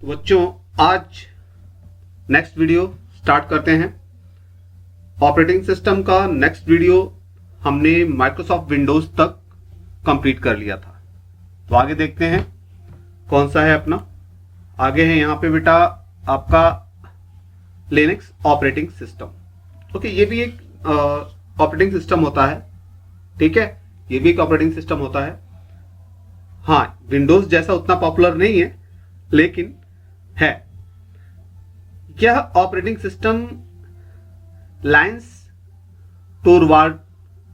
तो बच्चों आज नेक्स्ट वीडियो स्टार्ट करते हैं। ऑपरेटिंग सिस्टम का नेक्स्ट वीडियो हमने माइक्रोसॉफ्ट विंडोज तक कंप्लीट कर लिया था, तो आगे देखते हैं कौन सा है अपना। आगे है यहाँ पे बेटा आपका लिनक्स ऑपरेटिंग सिस्टम। ओके, ये भी एक ऑपरेटिंग सिस्टम होता है, ठीक है, ये भी एक ऑपरेटिंग सिस्टम होता है। हाँ, विंडोज जैसा उतना पॉपुलर नहीं है लेकिन है। यह operating system lines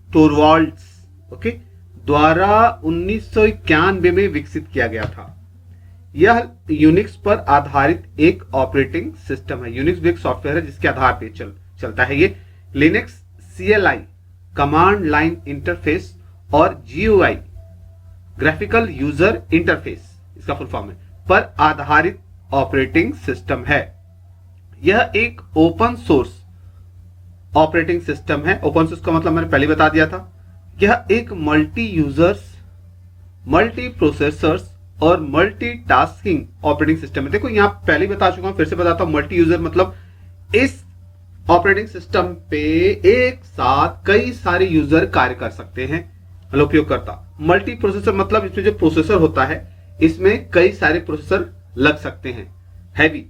Torvalds okay द्वारा 1991 में विकसित किया गया था। यह यूनिक्स पर आधारित एक ऑपरेटिंग सिस्टम है। यूनिक्स भी एक सॉफ्टवेयर है जिसके आधार पे चलता है ये। Linux CLI command line interface और GUI ग्राफिकल यूजर इंटरफेस इसका फुल फॉर्म है पर आधारित ऑपरेटिंग सिस्टम है। यह एक ओपन सोर्स ऑपरेटिंग सिस्टम है। ओपन सोर्स का मतलब मैंने पहले बता दिया था। यह एक मल्टी यूजर्स, मल्टी प्रोसेसर्स और मल्टी टास्किंग ऑपरेटिंग सिस्टम है। देखो यहाँ पहले बता चुका हूं, फिर से बताता हूं। मल्टी यूजर मतलब इस ऑपरेटिंग सिस्टम पे एक साथ कई सारे यूजर कार्य कर सकते हैं, मतलब उपयोगकर्ता। मल्टी प्रोसेसर मतलब इसमें जो प्रोसेसर होता है इसमें कई सारे प्रोसेसर लग सकते हैं, हैवी।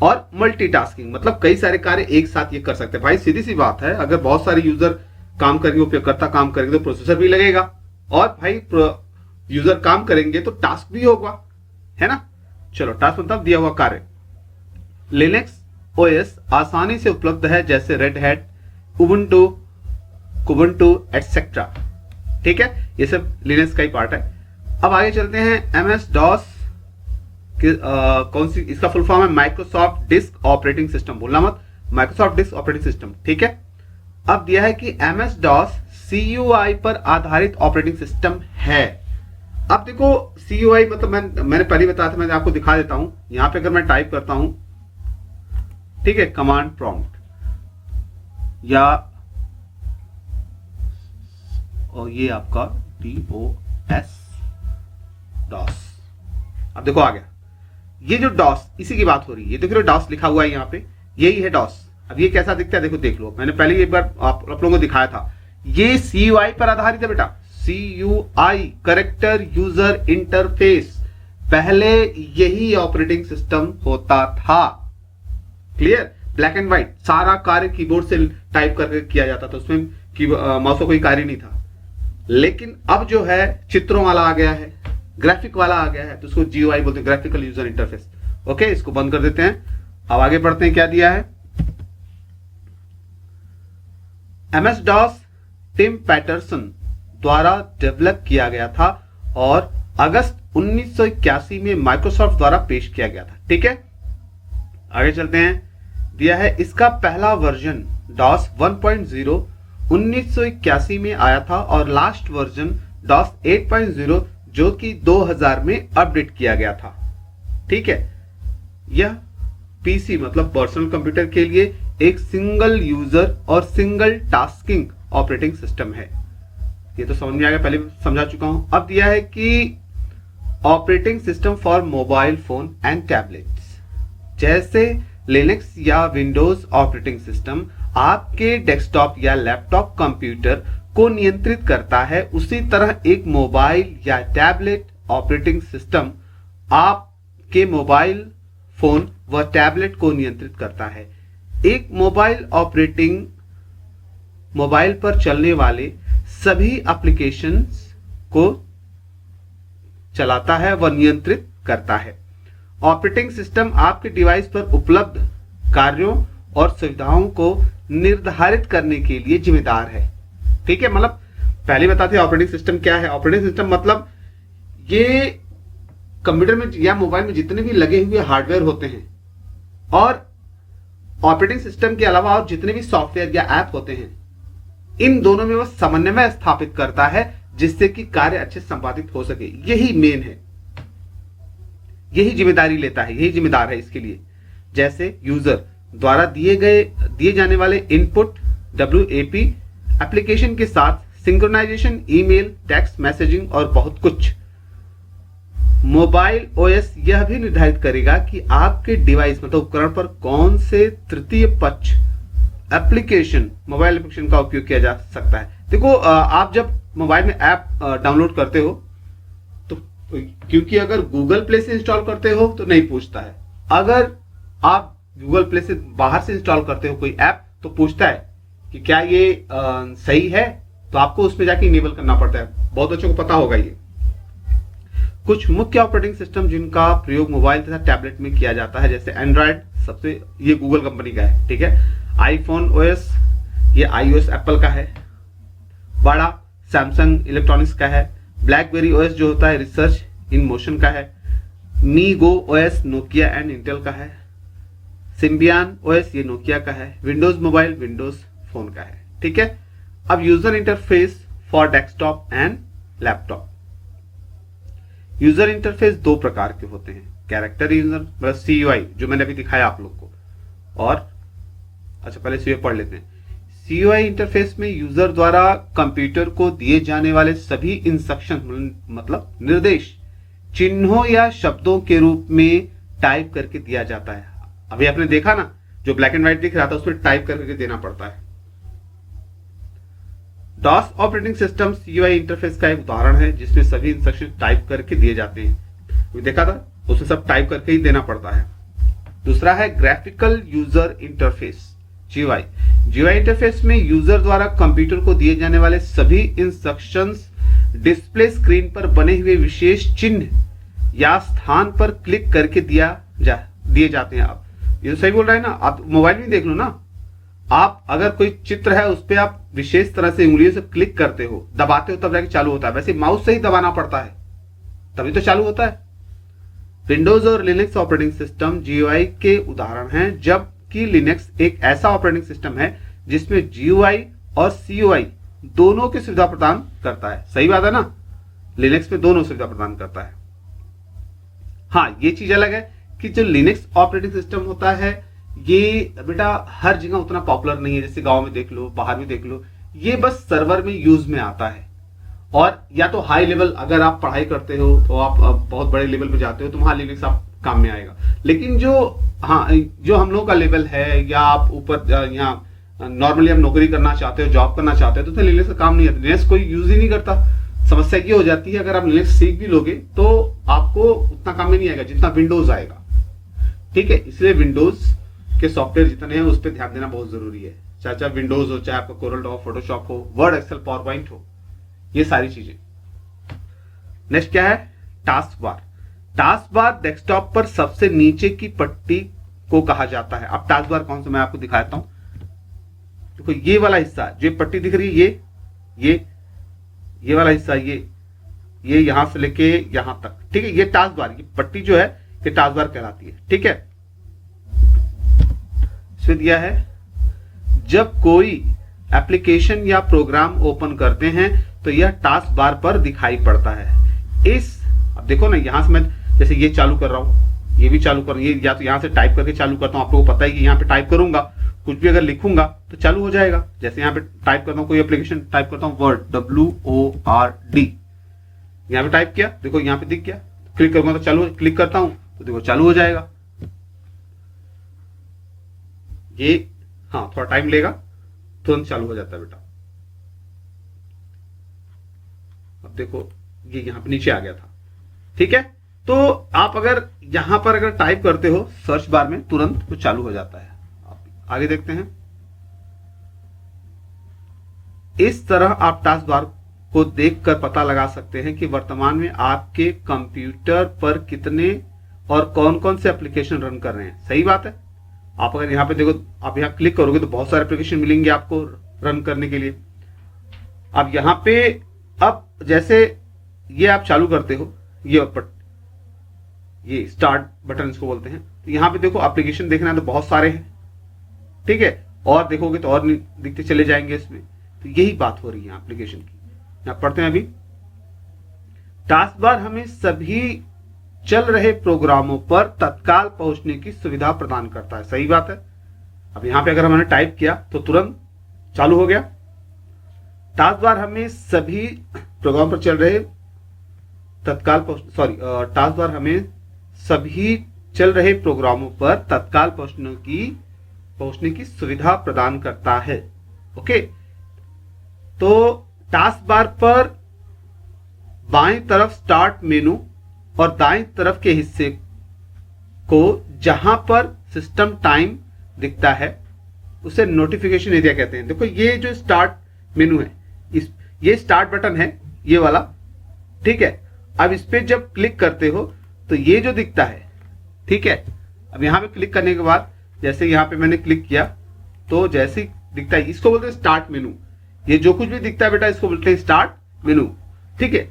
और मल्टीटास्किंग मतलब कई सारे कार्य एक साथ ये कर सकते हैं। भाई सीधी सी बात है, अगर बहुत सारे यूजर काम करेंगे, उपयोगकर्ता काम करेंगे तो प्रोसेसर भी लगेगा, और भाई यूजर काम करेंगे तो टास्क भी होगा, है ना। चलो, टास्क मतलब दिया हुआ कार्य। लिनक्स OS आसानी से उपलब्ध है, जैसे रेड हैट, उबुंटू एटसेट्रा, ठीक है, ये सब लिनक्स का ही पार्ट है। अब आगे चलते हैं। MS DOS कौन सी, इसका फुल फॉर्म है माइक्रोसॉफ्ट डिस्क ऑपरेटिंग सिस्टम। बोलना मत, माइक्रोसॉफ्ट डिस्क ऑपरेटिंग सिस्टम, ठीक है। अब दिया है कि MS DOS CUI पर आधारित ऑपरेटिंग सिस्टम है। अब देखो CUI मतलब मैंने पहले बताया था, मैं आपको दिखा देता हूं। यहां पे अगर मैं टाइप करता हूं, ठीक है, कमांड प्रॉम्प्ट या और ये आपका DOS। अब देखो आ गया ये जो DOS, इसी की बात हो रही है। ये देखो DOS लिखा हुआ है यहाँ पे, यही है DOS। अब ये कैसा दिखता है देखो, देख लो, मैंने पहले एक बार आप लोगों को दिखाया था। ये CUI पर आधारित है बेटा। CUI कैरेक्टर यूजर इंटरफेस, पहले यही ऑपरेटिंग सिस्टम होता था। क्लियर, ब्लैक एंड व्हाइट, सारा कार्य कीबोर्ड से टाइप करके किया जाता था, उसमें माउस का कोई कार्य नहीं था। लेकिन अब जो है चित्रों वाला आ गया है, ग्राफिक वाला आ गया है, तो उसको GUI बोलते हैं, ग्राफिकल यूजर इंटरफेस। ओके, इसको बंद कर देते हैं। अब आगे बढ़ते हैं। क्या दिया है, MS DOS टिम पैटरसन द्वारा डेवलप किया गया था और अगस्त 1981 में माइक्रोसॉफ्ट द्वारा पेश किया गया था, ठीक है। आगे चलते हैं। दिया है इसका पहला वर्जन DOS 1.0 1981 में आया था और लास्ट वर्जन DOS 8.0 जो कि 2000 में अपडेट किया गया था, ठीक है। यह PC मतलब पर्सनल कंप्यूटर के लिए एक सिंगल यूजर और सिंगल टास्किंग ऑपरेटिंग सिस्टम है। ये तो समझ में आ गया, पहले समझा चुका हूं। अब दिया है कि operating system for mobile phone and tablets. जैसे लिनक्स या विंडोज ऑपरेटिंग सिस्टम आपके डेस्कटॉप या लैपटॉप कंप्यूटर को नियंत्रित करता है, उसी तरह एक मोबाइल या टैबलेट ऑपरेटिंग सिस्टम आपके मोबाइल फोन व टैबलेट को नियंत्रित करता है। एक मोबाइल पर चलने वाले सभी एप्लीकेशंस को चलाता है व नियंत्रित करता है। ऑपरेटिंग सिस्टम आपके डिवाइस पर उपलब्ध कार्यों और सुविधाओं को निर्धारित करने के लिए जिम्मेदार है, ठीक है। मतलब पहले बताते हैं ऑपरेटिंग सिस्टम क्या है। ऑपरेटिंग सिस्टम मतलब ये कंप्यूटर में या मोबाइल में जितने भी लगे हुए हार्डवेयर होते हैं और ऑपरेटिंग सिस्टम के अलावा और जितने भी सॉफ्टवेयर या ऐप होते हैं, इन दोनों में वो समन्वय स्थापित करता है जिससे कि कार्य अच्छे संपादित हो सके। यही मेन है, यही जिम्मेदारी लेता है, यही जिम्मेदार है इसके लिए। जैसे यूजर द्वारा दिए जाने वाले इनपुट WAP एप्लीकेशन के साथ सिंक्रोनाइजेशन, ईमेल, टेक्स्ट मैसेजिंग और बहुत कुछ। मोबाइल ओएस यह भी निर्धारित करेगा कि आपके डिवाइस मतलब उपकरण पर कौन से तृतीय पक्ष एप्लीकेशन मोबाइल एप्लीकेशन का उपयोग किया जा सकता है। देखो आप जब मोबाइल में ऐप डाउनलोड करते हो तो क्योंकि अगर गूगल प्ले से इंस्टॉल करते हो तो नहीं पूछता है, अगर आप गूगल प्ले से बाहर से इंस्टॉल करते हो कोई ऐप तो पूछता है कि क्या ये सही है, तो आपको उसमें जाके इनेबल करना पड़ता है। बहुत बच्चों को पता होगा ये। कुछ मुख्य ऑपरेटिंग सिस्टम जिनका प्रयोग मोबाइल तथा टैबलेट में किया जाता है, जैसे एंड्रॉयड, सबसे ये गूगल कंपनी का है, ठीक है। आईफोन ओएस, ये iOS एप्पल का है। बड़ा सैमसंग इलेक्ट्रॉनिक्स का है। ब्लैकबेरी ओएस जो होता है रिसर्च इन मोशन का है। मी गो ओएस नोकिया एंड इंटेल का है। सिम्बियन ओएस ये नोकिया का है। विंडोज मोबाइल विंडोज फोन का है, ठीक है। अब user interface for desktop and laptop. User interface दो प्रकार के होते हैं, कैरेक्टर यूजर मतलब CUI जो मैंने अभी दिखाया आप लोग को, और अच्छा पहले CUI पढ़ लेते हैं। CUI इंटरफेस में यूजर द्वारा कंप्यूटर को दिए जाने वाले सभी इंस्ट्रक्शन मतलब निर्देश चिन्हों या शब्दों के रूप में टाइप करके दिया जाता है। अभी आपने देखा ना, जो ब्लैक एंड व्हाइट दिख रहा था उसमें टाइप करके देना पड़ता है। DOS operating system CUI interface का एक उदाहरण है जिसमें सभी इंस्ट्रक्शन टाइप करके दिए जाते हैं। देखा था, उसमें सब टाइप करके ही देना पड़ता है। दूसरा है graphical user interface GUI। GUI interface में यूजर द्वारा कंप्यूटर को दिए जाने वाले सभी इंस्ट्रक्शंस डिस्प्ले स्क्रीन पर बने हुए विशेष चिन्ह या स्थान पर क्लिक करके दिए जाते हैं। आप ये तो सही बोल रहे हैं ना, आप मोबाइल में देख लो ना, आप अगर कोई चित्र है उस पर आप विशेष तरह से उंगलियों से क्लिक करते हो, दबाते हो, तब जाके चालू होता है। वैसे माउस से ही दबाना पड़ता है तभी तो चालू होता है। विंडोज और लिनक्स ऑपरेटिंग सिस्टम GUI के उदाहरण हैं, जबकि लिनक्स एक ऐसा ऑपरेटिंग सिस्टम है जिसमें GUI और CUI दोनों की सुविधा प्रदान करता है। सही बात है ना, लिनक्स में दोनों सुविधा प्रदान करता है। हाँ, ये चीज अलग है कि जो लिनक्स ऑपरेटिंग सिस्टम होता है ये बेटा हर जगह उतना पॉपुलर नहीं है। जैसे गांव में देख लो, बाहर में देख लो, ये बस सर्वर में यूज में आता है। और या तो हाई लेवल अगर आप पढ़ाई करते हो तो आप बहुत बड़े लेवल पे जाते हो तो वहां लिनक्स आप काम में आएगा। लेकिन जो हम लोगों का लेवल है, या आप ऊपर यहाँ नॉर्मली आप नौकरी करना चाहते हो, जॉब करना चाहते हो, तो लिनक्स का काम नहीं आता। लिनक्स कोई यूज ही नहीं करता। समस्या ये हो जाती है, अगर आप लिनक्स सीख भी लोगे तो आपको उतना काम में नहीं आएगा जितना विंडोज आएगा, ठीक है। इसलिए विंडोज के सॉफ्टवेयर जितने हैं उस पर ध्यान देना बहुत जरूरी है। चाहे विंडोज हो, चाहे आपका कोरल ड्रॉ, फोटोशॉप हो, वर्ड, एक्सेल, पावर पॉइंट हो, ये सारी चीजें। नेक्स्ट क्या है, task bar. Task bar desktop पर सबसे नीचे की पट्टी को कहा जाता है। अब टास्क बार कौन सा मैं आपको दिखाता हूं। देखो ये वाला हिस्सा जो पट्टी दिख रही है, ये वाला हिस्सा, ये यहां से लेके यहां तक, ठीक है। ये टास्क बार, ये पट्टी जो है ये टास्क बार कहलाती है, ठीक है। इसमें दिया है जब कोई एप्लीकेशन या प्रोग्राम ओपन करते हैं तो यह टास्क बार पर दिखाई पड़ता है। अब देखो ना, यहां से मैं जैसे ये चालू कर रहा हूं, ये भी चालू कर, ये या तो यहां से टाइप करके चालू करता हूं। आप लोगों को पता है कि यहां पे टाइप करूंगा, कुछ भी अगर लिखूंगा तो चालू हो जाएगा। जैसे यहां पे टाइप करता हूं, कोई एप्लीकेशन टाइप करता हूं, वर्ड, WORD, यहां पे टाइप किया, देखो यहां पे दिख गया। क्लिक करूंगा तो चालू, क्लिक करता हूं तो देखो चालू हो जाएगा। ये हाँ थोड़ा टाइम लेगा, तुरंत चालू हो जाता है बेटा। अब देखो ये यहां पे नीचे आ गया था, ठीक है। तो आप अगर यहां पर अगर टाइप करते हो सर्च बार में, तुरंत तो चालू हो जाता है। आप आगे देखते हैं। इस तरह आप टास्क बार को देखकर पता लगा सकते हैं कि वर्तमान में आपके कंप्यूटर पर कितने और कौन कौन से एप्लीकेशन रन कर रहे हैं। सही बात है। आप अगर यहां पे देखो, आप यहां क्लिक करोगे तो बहुत सारे एप्लीकेशन मिलेंगे आपको रन करने के लिए। अब यहां पे अब जैसे ये आप चालू करते हो, ये स्टार्ट बटन इसको बोलते हैं। तो यहां पे देखो एप्लीकेशन देखना है तो बहुत सारे हैं, ठीक है। और देखोगे तो और दिखते चले जाएंगे इसमें। तो यही बात हो रही है एप्लीकेशन की। यहां पढ़ते हैं अभी। टास्क बार हमें सभी चल रहे प्रोग्रामों पर तत्काल पहुंचने की सुविधा प्रदान करता है। सही बात है। अब यहां पे अगर हमने टाइप किया तो तुरंत चालू हो गया। टास्क बार हमें सभी प्रोग्राम पर चल रहे टास्क बार हमें सभी चल रहे प्रोग्रामों पर तत्काल पहुंचने की सुविधा प्रदान करता है। ओके, तो टास्क बार पर बाएं तरफ स्टार्ट मेनू और दाएं तरफ के हिस्से को जहां पर सिस्टम टाइम दिखता है उसे नोटिफिकेशन एरिया कहते हैं। देखो ये जो स्टार्ट मेनू है, ये स्टार्ट बटन है, ये वाला, ठीक है। अब इस पे जब क्लिक करते हो तो ये जो दिखता है, ठीक है। अब यहां पे क्लिक करने के बाद जैसे यहां पे मैंने क्लिक किया तो जैसे ही दिखता है, इसको बोलते हैं स्टार्ट मेनू। ये जो कुछ भी दिखता है बेटा इसको बोलते हैं स्टार्ट मेनू, ठीक है।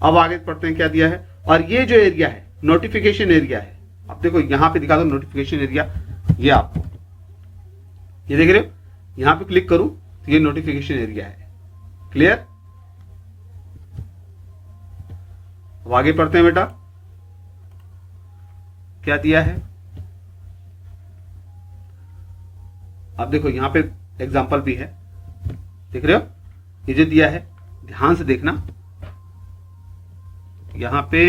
अब आगे पढ़ते हैं क्या दिया है। और ये जो एरिया है नोटिफिकेशन एरिया है। अब देखो यहां पे दिखा दो नोटिफिकेशन एरिया, ये आपको ये देख रहे हो, यहां पे क्लिक करूं तो ये नोटिफिकेशन एरिया है। क्लियर? अब आगे पढ़ते हैं बेटा क्या दिया है। अब देखो यहां पे एग्जांपल भी है, देख रहे हो, ये जो दिया है ध्यान से देखना। यहां पे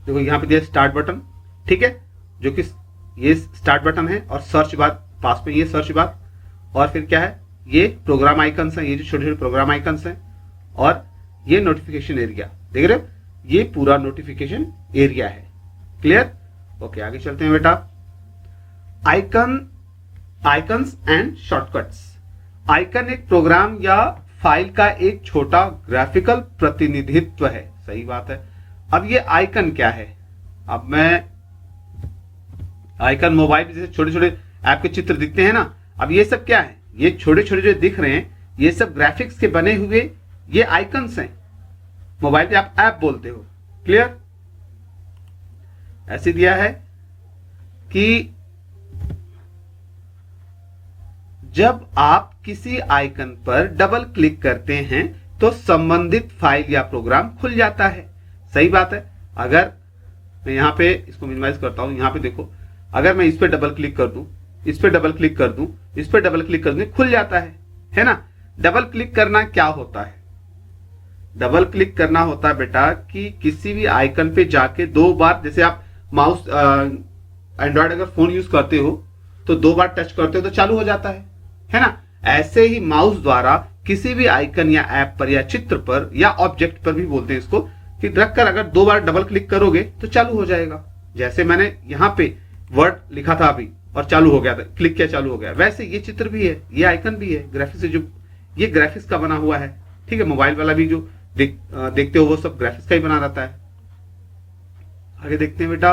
देखो, यहां पे दिया स्टार्ट बटन, ठीक है, जो कि ये स्टार्ट बटन है और सर्च बार पास में, ये सर्च बार, और फिर क्या है, ये प्रोग्राम आइकन्स हैं, ये जो छोटे छोटे प्रोग्राम आइकन्स हैं, और ये नोटिफिकेशन एरिया, देख रहे हो, ये पूरा नोटिफिकेशन एरिया है। क्लियर? ओके, आगे चलते हैं बेटा। Icons and shortcuts. आइकन एक प्रोग्राम या फाइल का एक छोटा ग्राफिकल प्रतिनिधित्व है। सही बात है। अब ये आइकन क्या है? अब मैं आइकन मोबाइल जैसे छोटे छोटे ऐप के चित्र दिखते हैं ना, अब ये सब क्या है? ये छोटे छोटे जो दिख रहे हैं ये सब ग्राफिक्स के बने हुए ये आइकन्स हैं। मोबाइल पे आप ऐप बोलते हो। क्लियर? ऐसे दिया है कि जब आप किसी आइकन पर डबल क्लिक करते हैं तो संबंधित फाइल या प्रोग्राम खुल जाता है। सही बात है। अगर मैं यहां पे इसको मिनिमाइज करता हूं, यहां पे देखो, अगर मैं इस पे डबल क्लिक कर दूं, इस पे डबल क्लिक कर दूं, इस पे डबल क्लिक कर दूं, खुल जाता है ना। डबल क्लिक करना क्या होता है? डबल क्लिक करना होता है बेटा कि किसी भी आइकन पे जाके दो बार, जैसे आप माउस एंड्रॉयड अगर फोन यूज करते हो तो दो बार टच करते हो तो चालू हो जाता है ना। ऐसे ही माउस द्वारा किसी भी आइकन या ऐप पर या चित्र पर या ऑब्जेक्ट पर भी बोलते हैं इसको, कि रखकर अगर दो बार डबल क्लिक करोगे तो चालू हो जाएगा। जैसे मैंने यहां पे वर्ड लिखा था अभी और चालू हो गया था, क्लिक किया चालू हो गया, वैसे ये चित्र भी है, ये आइकन भी है, ग्राफिक्स से जो ये ग्राफिक्स का बना हुआ है। ठीक है, मोबाइल वाला भी जो देखते हो वो सब ग्राफिक्स का ही बना रहता है। आगे देखते हैं बेटा।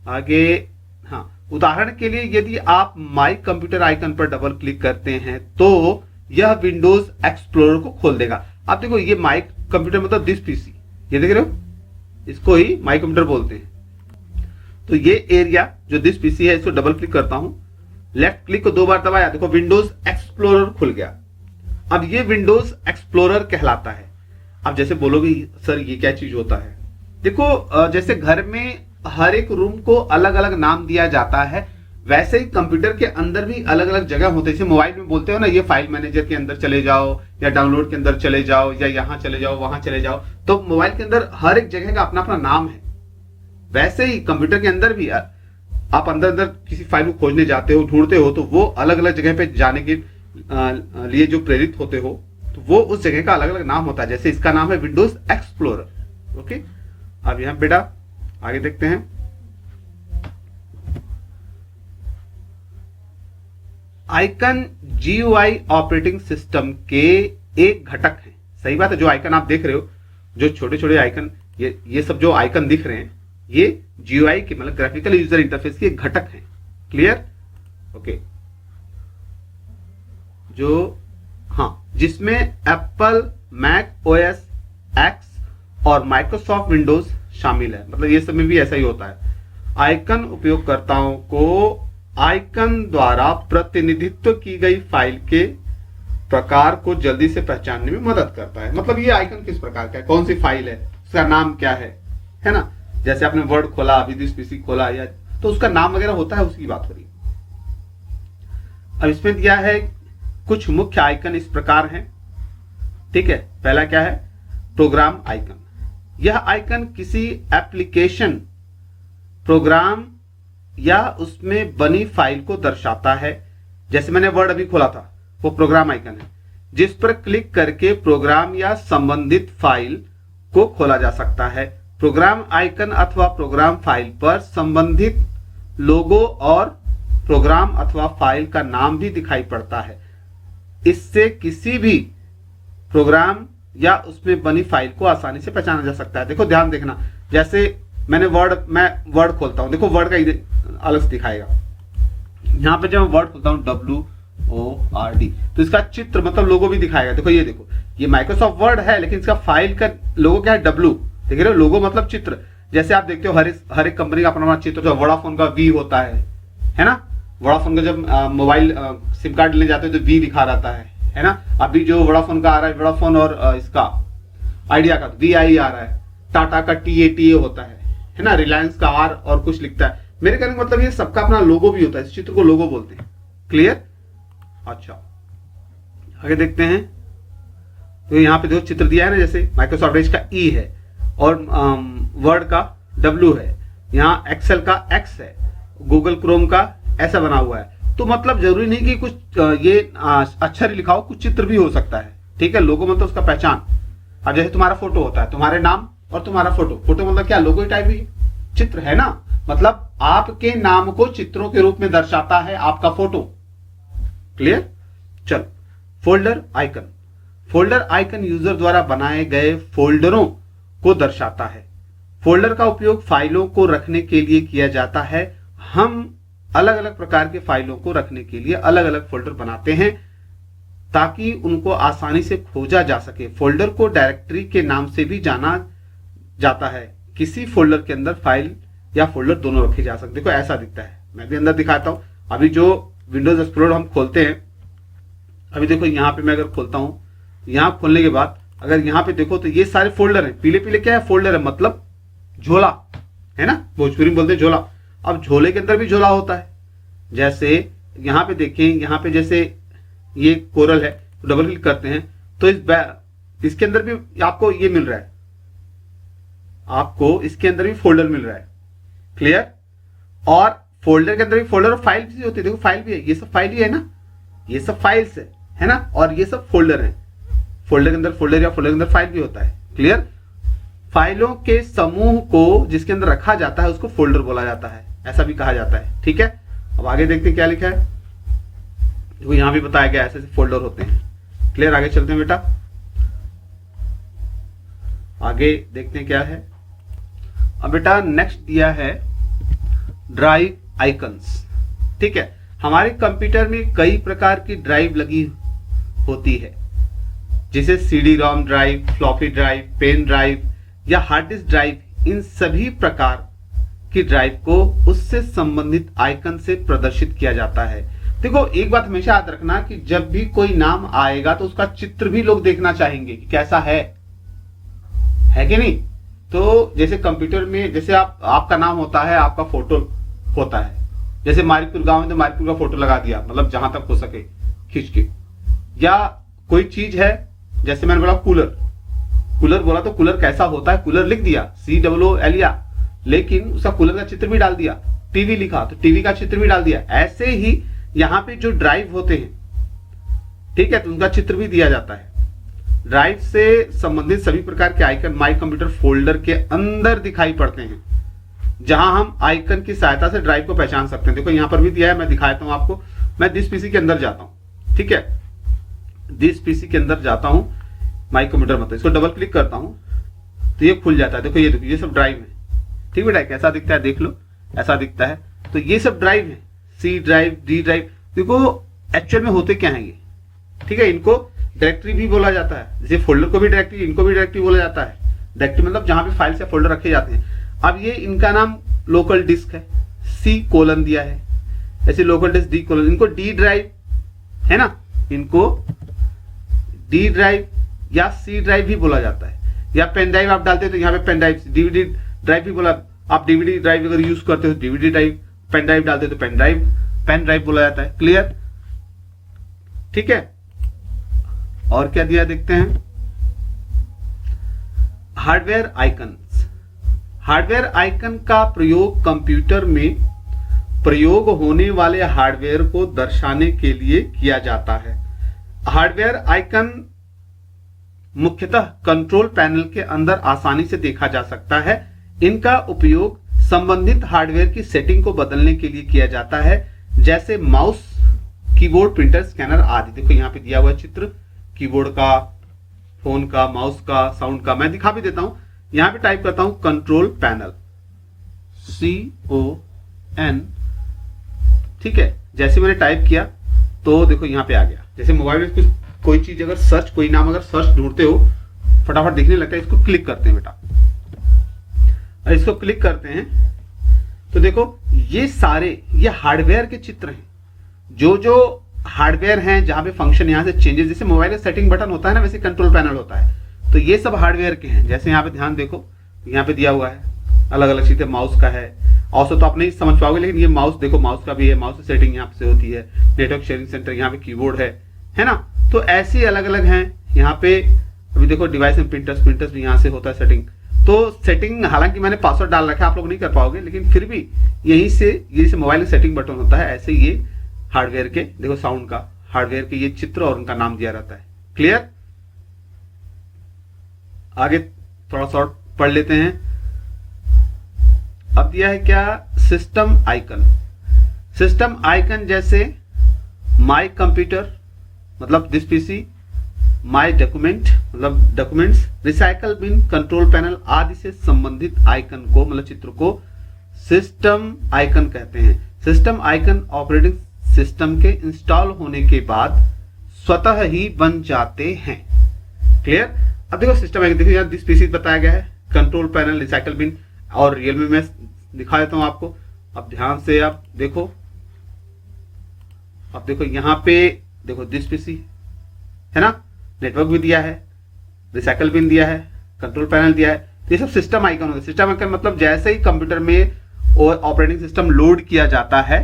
आगे हाँ, उदाहरण के लिए यदि आप माई कंप्यूटर आइकन पर डबल क्लिक करते हैं तो यह विंडोज एक्सप्लोरर को खोल देगा। आप देखो ये माई कंप्यूटर मतलब दिस पीसी, ये देख रहे हो, इसको ही माई कंप्यूटर बोलते हैं। तो ये एरिया जो दिस पीसी है इसको डबल क्लिक करता हूं, लेफ्ट क्लिक को दो बार दबाया, देखो विंडोज एक्सप्लोरर खुल गया। अब ये विंडोज एक्सप्लोरर कहलाता है। अब जैसे बोलोगे सर ये क्या चीज होता है? देखो जैसे घर में हर एक रूम को अलग अलग नाम दिया जाता है, वैसे ही कंप्यूटर के अंदर भी अलग अलग जगह होते हैं। जैसे मोबाइल में बोलते हो ना, ये फाइल मैनेजर के अंदर चले जाओ, या डाउनलोड के अंदर चले जाओ, या यहाँ चले जाओ, वहां चले जाओ। तो मोबाइल के अंदर हर एक जगह का अपना अपना नाम है। वैसे ही कंप्यूटर के अंदर भी आप अंदर अंदर किसी फाइल को खोजने जाते हो, ढूंढते हो, तो वो अलग अलग जगह पे जाने के लिए जो प्रेरित होते हो, तो वो उस जगह का अलग अलग नाम होता है। जैसे इसका नाम है विंडोज एक्सप्लोरर। ओके, अब यहां बेटा आगे देखते हैं। आइकन जीयूआई ऑपरेटिंग सिस्टम के एक घटक है। सही बात है। जो आइकन आप देख रहे हो, जो छोटे छोटे आइकन, ये सब जो आइकन दिख रहे हैं, ये जीयूआई के मतलब ग्राफिकल यूजर इंटरफेस के एक घटक हैं। क्लियर? ओके, जो जिसमें एप्पल मैक ओएस एक्स और माइक्रोसॉफ्ट विंडोज शामिल है। मतलब ये सब में भी ऐसा ही होता है। आइकन उपयोगकर्ताओं को आइकन द्वारा प्रतिनिधित्व की गई फाइल के प्रकार को जल्दी से पहचानने में मदद करता है। मतलब ये आइकन किस प्रकार का है, कौन सी फाइल है, उसका नाम क्या है ना। जैसे आपने वर्ड खोला, अभी दिस पीसी खोला, या तो उसका नाम वगैरह होता है, उसकी बात हो रही है। अब इसमें दिया है कुछ मुख्य आइकन इस प्रकार हैं। ठीक है, पहला क्या है? Program icon. यह आइकन किसी एप्लीकेशन, प्रोग्राम या उसमें बनी फाइल को दर्शाता है। जैसे मैंने वर्ड अभी खोला था, वो प्रोग्राम आइकन है, जिस पर क्लिक करके प्रोग्राम या संबंधित फाइल को खोला जा सकता है। प्रोग्राम आइकन अथवा प्रोग्राम फाइल पर संबंधित लोगो और प्रोग्राम अथवा फाइल का नाम भी दिखाई पड़ता है। इससे किसी भी प्रोग्राम या उसमें बनी फाइल को आसानी से पहचाना जा सकता है। देखो ध्यान देखना, जैसे मैं वर्ड खोलता हूं, देखो वर्ड का अलग से दिखाएगा। यहां पे जब मैं वर्ड खोलता हूं WORD, तो इसका चित्र मतलब लोगो भी दिखाएगा। देखो ये देखो, ये माइक्रोसॉफ्ट वर्ड है, लेकिन इसका फाइल का लोगो क्या है, W। देख रहे हो, लोगो मतलब चित्र। जैसे आप देखते हो हर एक कंपनी का अपना अपना चित्र, जो वोडाफोन का V होता है ना। वोडाफोन का जब मोबाइल सिम कार्ड लेने जाते हो तो V लिखा रहता है ना। अभी जो वोडाफोन का आ रहा है, वोडाफोन और इसका आइडिया का VI आ रहा है। टाटा का TA होता है ना। रिलायंस का R और कुछ लिखता है। मेरे कहने का मतलब ये सबका अपना लोगो भी होता है, इस चित्र को लोगो बोलते हैं। क्लियर? अच्छा, आगे देखते हैं। तो यहाँ पे जो चित्र दिया है ना, जैसे माइक्रोसॉफ्ट एज का E है और वर्ड का W है, यहाँ एक्सेल का X है, गूगल क्रोम का ऐसा बना हुआ है। तो मतलब जरूरी नहीं कि कुछ ये अक्षर ही लिखा हो, कुछ चित्र भी हो सकता है। ठीक है, लोगो मतलब उसका पहचान। अब जैसे तुम्हारा फोटो होता है, तुम्हारे नाम और तुम्हारा फोटो मतलब क्या, लोगो टाइप ही चित्र है ना। मतलब आपके नाम को चित्रों के रूप में दर्शाता है आपका फोटो। क्लियर? चलो, फोल्डर आइकन यूजर द्वारा बनाए गए फोल्डरों को दर्शाता है। फोल्डर का उपयोग फाइलों को रखने के लिए किया जाता है। हम अलग अलग प्रकार के फाइलों को रखने के लिए अलग अलग फोल्डर बनाते हैं ताकि उनको आसानी से खोजा जा सके। फोल्डर को डायरेक्टरी के नाम से भी जाना जाता है। किसी फोल्डर के अंदर फाइल या फोल्डर दोनों रखे जा सकते। देखो ऐसा दिखता है, मैं भी अंदर दिखाता हूं। अभी जो विंडोज एक्सप्लोरर हम खोलते हैं, अभी देखो यहाँ पे मैं अगर खोलता हूं, यहां खोलने के बाद अगर यहाँ पे देखो तो ये सारे फोल्डर हैं। पीले पीले क्या है, फोल्डर है, मतलब झोला है ना, भोजपुरी में बोलते हैं झोला। अब झोले के अंदर भी झोला होता है। जैसे यहाँ पे देखें, यहाँ पे जैसे ये कोरल है, तो डबल क्लिक करते हैं तो इसके अंदर भी आपको ये मिल रहा है, आपको इसके अंदर भी फोल्डर मिल रहा है। क्लियर? और फोल्डर के अंदर भी फोल्डर और फाइल भी होती है। देखो फाइल भी है, ये सब फाइल ही है ना, ये सब फाइल्स है ना, और ये सब फोल्डर है। फोल्डर के अंदर फोल्डर या फोल्डर के अंदर फाइल भी होता है। क्लियर? फाइलों के समूह को जिसके अंदर रखा जाता है उसको फोल्डर बोला जाता है, ऐसा भी कहा जाता है। ठीक है, अब आगे देखते हैं क्या लिखा है। देखो यहां भी बताया गया ऐसे फोल्डर होते हैं। क्लियर? आगे चलते हैं बेटा, आगे देखते हैं क्या है। अब बेटा नेक्स्ट दिया है ड्राइव आइकन्स। ठीक है, हमारे कंप्यूटर में कई प्रकार की ड्राइव लगी होती है, जैसे CD-ROM drive, floppy drive, pen drive या हार्ड डिस्क ड्राइव। इन सभी प्रकार की ड्राइव को उससे संबंधित आइकन से प्रदर्शित किया जाता है। देखो एक बात हमेशा याद रखना कि जब भी कोई नाम आएगा तो उसका चित्र भी लोग देखना चाहेंगे कि कैसा है कि नहीं। तो जैसे कंप्यूटर में जैसे आपका नाम होता है, आपका फोटो होता है। जैसे मारिकपुर गांव में तो मारिकपुर का फोटो लगा दिया, मतलब जहां तक हो सके खींच के। या कोई चीज है, जैसे मैंने बोला कूलर बोला तो कूलर कैसा होता है, कूलर लिख दिया COOL, लेकिन उसका कूलर का चित्र भी डाल दिया। टीवी लिखा तो टीवी का चित्र भी डाल दिया। ऐसे ही यहाँ पे जो ड्राइव होते हैं, ठीक है, तो उनका चित्र भी दिया जाता है। ड्राइव से संबंधित सभी प्रकार के आइकन माई कंप्यूटर फोल्डर के अंदर दिखाई पड़ते हैं, जहां हम आइकन की सहायता से ड्राइव को पहचान सकते हैं। देखो यहां पर भी दिया है, मैं दिखाता हूं आपको। मैं दिस पीसी के अंदर जाता हूं, ठीक है, दिस पीसी के अंदर जाता हूं, माई कंप्यूटर मतलब इसको डबल क्लिक करता हूं तो ये खुल जाता है। देखो ये सब ड्राइव है। ठीक बेटा, कैसा दिखता है देख लो, ऐसा दिखता है। तो ये सब ड्राइव है, C ड्राइव, D ड्राइव। देखो एक्चुअल में होते क्या है ये, ठीक है, इनको डायरेक्टरी भी बोला जाता है। जैसे फोल्डर को भी डायरेक्टरी, इनको भी डायरेक्टरी बोला जाता है। डायरेक्टरी मतलब जहां पे फाइल से फोल्डर रखे जाते हैं। अब ये इनका नाम लोकल डिस्क है, C: दिया है, ऐसे लोकल डिस्क D:, इनको D ड्राइव है ना, इनको D ड्राइव या C ड्राइव भी बोला जाता है। या पेन ड्राइव आप डालते हो तो यहाँ पे पेन ड्राइव, DVD ड्राइव भी बोला। आप DVD ड्राइव अगर यूज करते हो DVD ड्राइव, पेन ड्राइव डालते हो तो पेन ड्राइव बोला जाता है। क्लियर? ठीक है, और क्या दिया देखते हैं। Hardware icons. हार्डवेयर आइकन का प्रयोग कंप्यूटर में प्रयोग होने वाले हार्डवेयर को दर्शाने के लिए किया जाता है। हार्डवेयर आइकन मुख्यतः कंट्रोल पैनल के अंदर आसानी से देखा जा सकता है। इनका उपयोग संबंधित हार्डवेयर की सेटिंग को बदलने के लिए किया जाता है, जैसे माउस, कीबोर्ड, प्रिंटर, स्कैनर आदि। देखो यहाँ पे दिया हुआ चित्र कीबोर्ड का, फोन का, माउस का, साउंड का। मैं दिखा भी देता हूं, यहां पे टाइप करता हूं कंट्रोल पैनल, CON। ठीक है, जैसे मैंने टाइप किया तो देखो यहां पे आ गया। जैसे मोबाइल में कुछ कोई चीज अगर सर्च, कोई नाम अगर सर्च ढूंढते हो, फटाफट दिखने लगता है। इसको क्लिक करते हैं बेटा, और इसको क्लिक करते हैं तो देखो ये सारे ये हार्डवेयर के चित्र हैं। जो हार्डवेयर हैं, जहां पे फंक्शन यहां से चेंजेस, जैसे मोबाइल का सेटिंग बटन होता है ना, वैसे कंट्रोल पैनल होता है। तो ये सब हार्डवेयर के हैं। जैसे यहाँ पे ध्यान देखो, यहाँ पे दिया हुआ है अलग अलग चीजें। माउस का है, औसत तो आप नहीं समझ पाओगे, लेकिन ये माउस देखो, माउस का भी है, माउस की सेटिंग यहाँ से होती है। नेटवर्क शेयरिंग सेंटर, यहाँ पे कीबोर्ड है ना। तो ऐसे अलग अलग हैं। यहाँ पे अभी देखो डिवाइस एंड प्रिंटर्स भी यहाँ से होता है सेटिंग। तो सेटिंग, हालांकि मैंने पासवर्ड डाल रखा है, आप लोग नहीं कर पाओगे, लेकिन फिर भी यहीं से, जैसे मोबाइल सेटिंग बटन होता है, ऐसे ये हार्डवेयर के देखो, साउंड का, हार्डवेयर के ये चित्र और उनका नाम दिया रहता है। क्लियर? आगे थोड़ा शॉर्ट पढ़ लेते हैं। अब दिया है क्या, सिस्टम आइकन। सिस्टम आइकन जैसे माई कंप्यूटर मतलब दिस पीसी, माई डॉक्यूमेंट मतलब documents, recycle bin, control panel आदि से संबंधित आइकन को मतलब चित्र को सिस्टम आइकन कहते हैं। सिस्टम आइकन ऑपरेटिंग सिस्टम के इंस्टॉल होने के बाद स्वतः ही बन जाते हैं। क्लियर? अब देखो सिस्टम आइकन, देखो यहाँ दिस पीसी बताया गया है, कंट्रोल पैनल, रिसाइकल बिन, और रियल में मैं दिखा देता हूं आपको। अब ध्यान से आप देखो, अब देखो यहाँ पे देखो दिस पीसी है ना, नेटवर्क भी दिया है, रिसाइकल बिन दिया है, कंट्रोल पैनल दिया है। तो ये सब सिस्टम आइकन होते हैं। सिस्टम आइकन मतलब जैसे ही कंप्यूटर में ऑपरेटिंग सिस्टम लोड किया जाता है,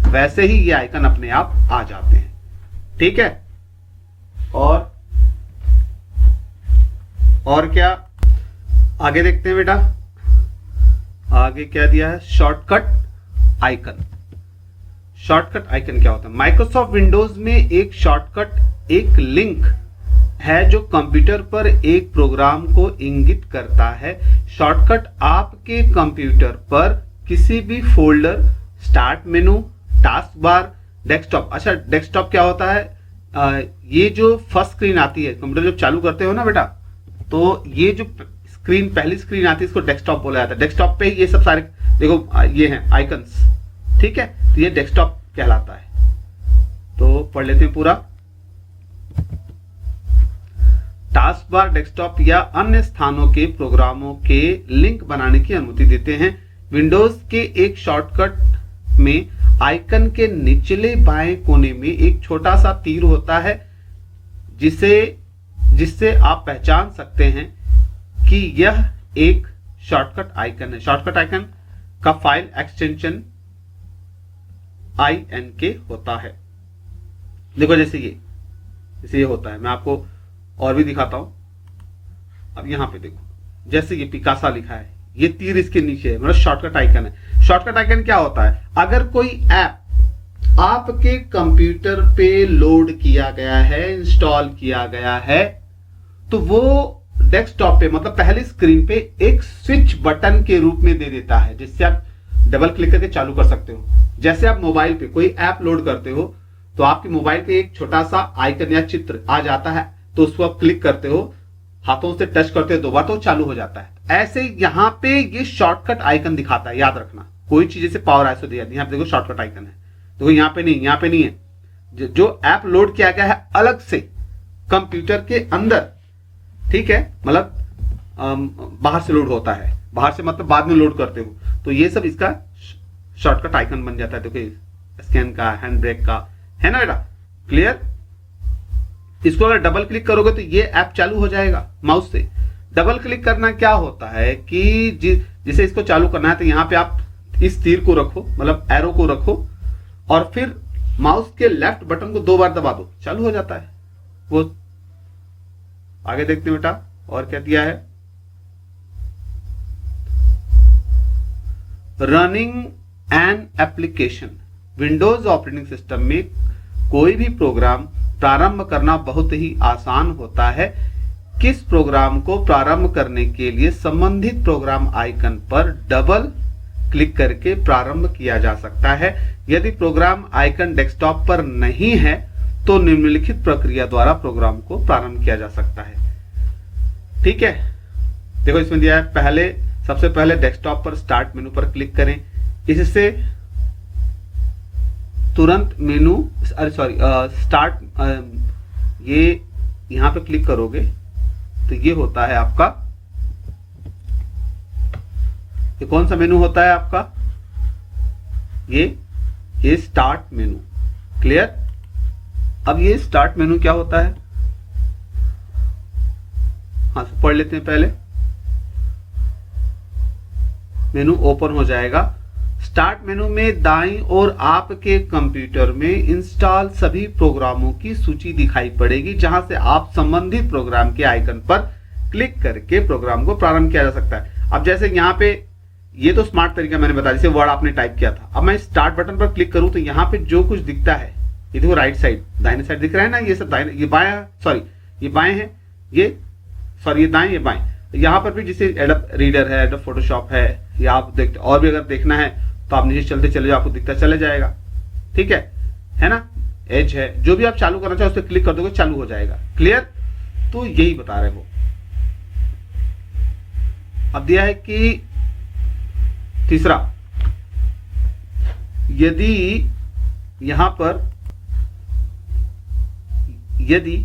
वैसे ही ये आइकन अपने आप आ जाते हैं। ठीक है? और क्या आगे देखते हैं बेटा, आगे क्या दिया है, शॉर्टकट आइकन। शॉर्टकट आइकन क्या होता है? माइक्रोसॉफ्ट विंडोज में एक शॉर्टकट एक लिंक है जो कंप्यूटर पर एक प्रोग्राम को इंगित करता है। शॉर्टकट आपके कंप्यूटर पर किसी भी folder, start menu, task bar, desktop. अच्छा, डेस्कटॉप क्या होता है? ये जो फर्स्ट स्क्रीन आती है कंप्यूटर जब चालू करते हो ना बेटा, तो ये जो स्क्रीन, पहली स्क्रीन आती है, इसको डेस्कटॉप बोला जाता है। डेस्कटॉप पे ये सब सारे देखो ये हैं आइकन्स। ठीक है? तो ये डेस्कटॉप कहलाता है। तो पढ़ लेते हैं पूरा। टास्क बार डेस्कटॉप या अन्य स्थानों के प्रोग्रामों के लिंक बनाने की अनुमति देते हैं। विंडोज के एक शॉर्टकट में आइकन के निचले बाएं कोने में एक छोटा सा तीर होता है, जिससे आप पहचान सकते हैं कि यह एक शॉर्टकट आइकन है। शॉर्टकट आइकन का फाइल एक्सटेंशन INK होता है। देखो जैसे ये होता है, मैं आपको और भी दिखाता हूं। अब यहां पे देखो, जैसे ये पिकासा लिखा है, ये तीर इसके नीचे है, मतलब शॉर्टकट आइकन है। शॉर्टकट आइकन क्या होता है? अगर कोई ऐप आपके कंप्यूटर पे लोड किया गया है, इंस्टॉल किया गया है, तो वो डेस्कटॉप पे मतलब पहली स्क्रीन पे एक स्विच बटन के रूप में दे देता है, जिससे आप डबल क्लिक करके चालू कर सकते हो। जैसे आप मोबाइल पे कोई ऐप लोड करते हो, तो आपके मोबाइल पे एक छोटा सा आइकन या चित्र आ जाता है, तो उसको आप क्लिक करते हो, हाथों से टच करते हो 2 बार, तो चालू हो जाता है। ऐसे यहाँ पे ये शॉर्टकट आइकन दिखाता है, याद रखना। कोई चीज जैसे पावर आइसो दिया, यहाँ पे देखो शॉर्टकट आइकन है, देखो यहाँ पे नहीं है। जो ऐप लोड किया गया है अलग से कंप्यूटर के अंदर, ठीक है, मतलब बाहर से लोड होता है, बाहर से मतलब बाद में लोड करते हो, तो ये सब इसका शॉर्टकट आइकन बन जाता है। देखो स्कैन का, हैंड ब्रेक का, है ना बेटा? क्लियर? इसको अगर डबल क्लिक करोगे तो ये ऐप चालू हो जाएगा माउस से। डबल क्लिक करना क्या होता है कि जिसे इसको चालू करना है, तो यहां पे आप इस तीर को रखो, मतलब एरो को रखो, और फिर माउस के लेफ्ट बटन को 2 बार दबा दो, चालू हो जाता है वो। आगे देखते हैं बेटा और क्या दिया है। Running an application. Windows operating system में कोई भी प्रोग्राम प्रारंभ करना बहुत ही आसान होता है। किस प्रोग्राम को प्रारंभ करने के लिए संबंधित प्रोग्राम आइकन पर डबल क्लिक करके प्रारंभ किया जा सकता है। यदि प्रोग्राम आइकन डेस्कटॉप पर नहीं है तो निम्नलिखित प्रक्रिया द्वारा प्रोग्राम को प्रारंभ किया जा सकता है। ठीक है, देखो इसमें दिया है, सबसे पहले डेस्कटॉप पर स्टार्ट मेनू पर क्लिक करें। इससे तुरंत मेनू स्टार्ट ये यहां पे क्लिक करोगे तो ये होता है आपका, ये कौन सा मेनू होता है आपका, ये स्टार्ट मेनू। क्लियर। अब ये स्टार्ट मेनू क्या होता है, हाँ पढ़ लेते हैं पहले। मेनू ओपन हो जाएगा। स्टार्ट मेनू में दाईं ओर आपके कंप्यूटर में इंस्टॉल सभी प्रोग्रामों की सूची दिखाई पड़ेगी, जहां से आप संबंधित प्रोग्राम के आइकन पर क्लिक करके प्रोग्राम को प्रारंभ किया जा सकता है। अब जैसे यहाँ पे ये तो स्मार्ट तरीका मैंने बता, जैसे वर्ड आपने टाइप किया था, अब मैं स्टार्ट बटन पर क्लिक करूं तो यहाँ पे जो कुछ दिखता है, ये देखो राइट साइड दाहिने साइड दिख रहा है ना, ये सब दाहिने, ये बाएं, सॉरी ये बाएं है, ये सॉरी ये दाएं, ये बाएं। यहाँ पर भी जैसे एडोब रीडर है, एडोब फोटोशॉप है, या आप देखते, और भी अगर देखना है तो आप नीचे चलते चले जाओ, आपको दिखता चले जाएगा। ठीक है ना, एज है, जो भी आप चालू करना चाहो उस पर क्लिक कर दोगे, चालू हो जाएगा। क्लियर। तो यही बता रहे हो। अब दिया है कि तीसरा, यदि यहां पर यदि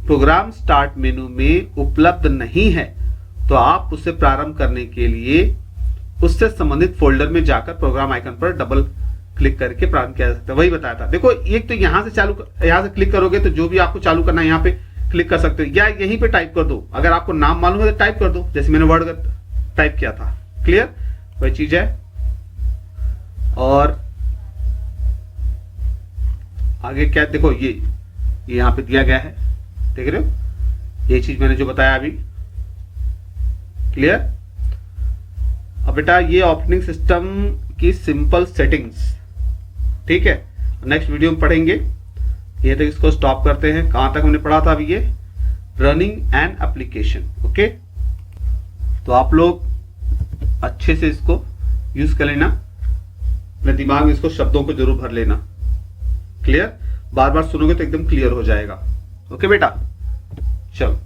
प्रोग्राम स्टार्ट मेनू में उपलब्ध नहीं है तो आप उसे प्रारंभ करने के लिए उससे संबंधित फोल्डर में जाकर प्रोग्राम आइकन पर डबल क्लिक करके प्रारंभ किया जा सकता है। वही बताया था। देखो एक तो यहां से क्लिक करोगे तो जो भी आपको चालू करना है यहां पे क्लिक कर सकते हो, या यहीं पे टाइप कर दो। अगर आपको नाम मालूम है तो टाइप कर दो, जैसे मैंने वर्ड टाइप किया था। क्लियर, वही चीज है। और आगे क्या, देखो ये यहां पे दिया गया है, देख रहे हो, ये चीज मैंने जो बताया अभी। क्लियर। अब बेटा ये ऑपरेटिंग सिस्टम की सिंपल सेटिंग्स, ठीक है, नेक्स्ट वीडियो में पढ़ेंगे। ये तक इसको स्टॉप करते हैं। कहां तक हमने पढ़ा था अभी, ये रनिंग एन एप्लीकेशन। ओके, तो आप लोग अच्छे से इसको यूज कर लेना, अपने दिमाग में इसको शब्दों को जरूर भर लेना। क्लियर, बार बार सुनोगे तो एकदम क्लियर हो जाएगा। ओके बेटा, चलो।